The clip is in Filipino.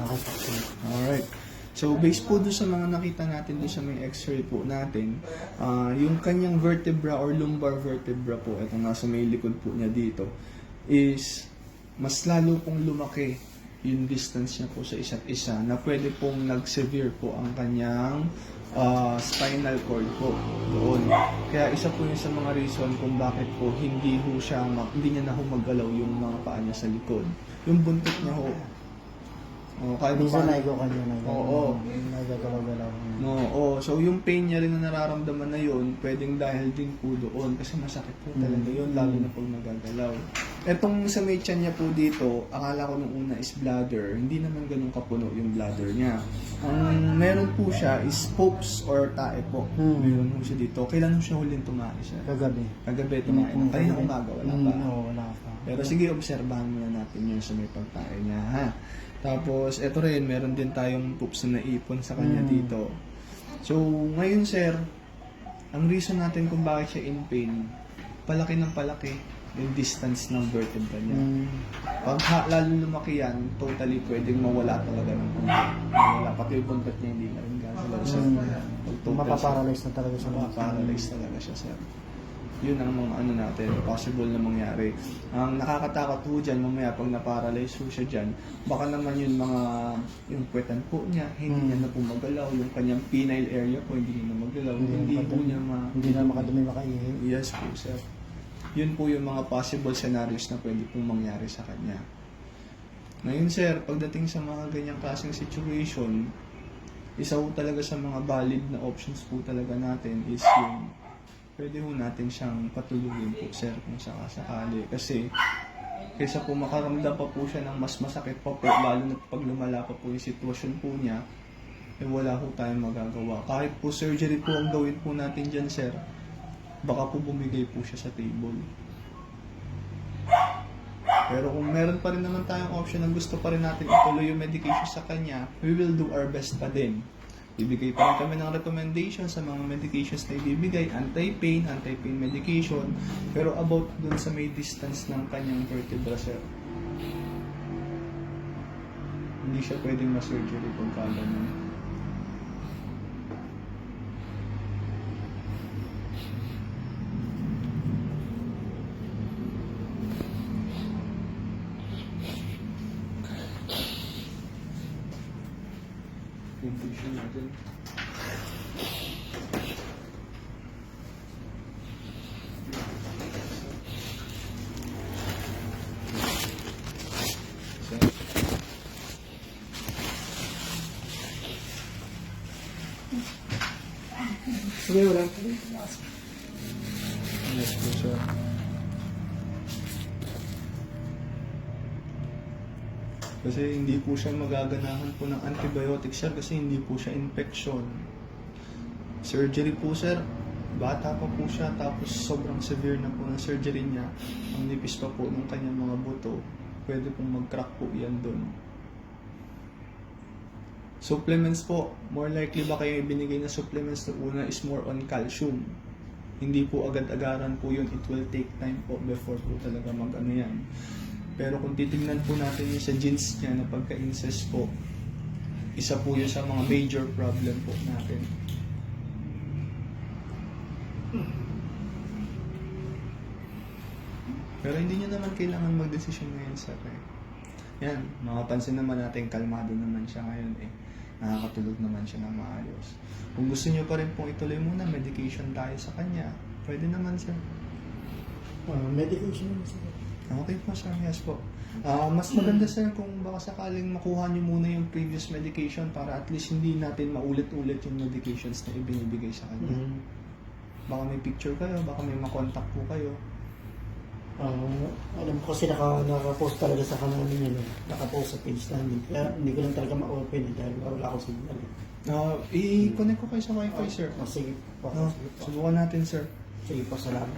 nakakapagsin. Alright. So, based po doon sa mga nakita natin doon sa may x-ray po natin, yung kanyang vertebra or lumbar vertebra po, ito nasa may likod po niya dito, is mas lalo pong lumaki yung distance niya po sa isa't isa na pwede pong nag-severe po ang kanyang spinal cord po doon. Kaya isa po yun sa mga reason kung bakit po hindi niya na humagalaw yung mga paa niya sa likod. Yung buntot niya ho. Kahit Minsan paano- naigo ka niya, Oo. nagagalaw-galaw. Oo. So yung pain niya rin na nararamdaman na yun, pwedeng dahil din po doon kasi masakit po talaga yun, lalo na pag nagagalaw. Etong sa may tiyan niya po dito, akala ko nung una is bladder, hindi naman ganun kapuno yung bladder niya. Ang meron po siya is popes or tae po. Meron po siya dito. Kailan po siya huling tumae siya? Kagabi. Kagabi tumae. Kanina umaga, wala pa. Oo, wala pa. Pero sige, obserbahan muna natin yun sa may pagtae niya, ha? Tapos, eto rin, meron din tayong poops na naipon sa kanya dito. So, ngayon sir, ang reason natin kung bakit siya in pain, palaki ng palaki yung distance ng vertebra niya. Pag lalo lumaki yan, totally pwedeng mawala talaga ng buntot. Mawala, pati yung buntot niya hindi na rin gagalaw sir. Pag total Mapaparalyze na talaga siya. mapaparalyze talaga siya sir. Yun ang mga ano natin, possible na mangyari. Ang nakakatakot po dyan, mamaya pag na-paralyze po siya dyan, baka naman yung yung puwetan po niya, hindi niya na po magalaw, yung kanyang penile area po, hindi niya na magalaw, hindi po niya Hindi na makadumi, makaihi. Yes po, sir. Yun po yung mga possible scenarios na pwede pong mangyari sa kanya. Ngayon, sir, pagdating sa mga ganyang klaseng situation, isa po talaga sa mga valid na options po talaga natin is yung pwede po natin siyang patulugin po, sir, kung sakasakali. Kasi, kaysa po makaramdam pa po siya ng mas masakit pa po, lalo na pag lumala pa po yung sitwasyon po niya, eh wala po tayong magagawa. Kahit po surgery po ang gawin po natin dyan, sir, baka po bumigay po siya sa table. Pero kung meron pa rin naman tayong option na gusto pa rin natin ituloy yung medication sa kanya, we will do our best pa din. Ibigay pa rin kami ng recommendation sa mga medications na ibibigay, anti-pain medication, pero about dun sa may distance ng kanyang vertebra, sir. Hindi siya pwedeng ma-surgery kung kala mo. Yung tissue natin. Sige, wala. Yes po, sir. Kasi hindi po siya magaganahan po ng antibiotics, sir, kasi hindi po siya infection. Surgery po, sir, bata pa po siya, tapos sobrang severe na po ng surgery niya. Ang nipis pa po ng kanyang mga buto. Pwede pong mag-crack po yan doon. Supplements po, more likely ba kayo ibinigay na supplements na una is more on calcium. Hindi po agad-agaran po yun. It will take time po before po talaga mag-ano yan. Pero kung titingnan po natin yung sa genes niya na pagka-incest po, isa po yun sa mga major problem po natin. Pero hindi nyo naman kailangan mag-desisyon ngayon, sir. Yan, makapansin naman natin, kalmado naman siya ngayon eh. Nakakatulog naman siya ng maayos. Kung gusto nyo pa rin pong ituloy muna, medication tayo sa kanya. Pwede naman, sir. Medication naman sila. Okay po, sir. Yes po. Mas maganda, sir, kung baka sakaling makuha nyo muna yung previous medication para at least hindi natin maulit-ulit yung medications na ibinibigay sa kanya. Baka may picture kayo, baka may makontak po kayo. Alam ko kasi naka-post talaga sa kanal niya, naka-post sa page namin. Kaya hindi ko lang talaga ma-open dahil wala ako signal. I-connect ko kayo sa wifi, sir. Sige po. Subukan natin, sir. Sige po, salamat.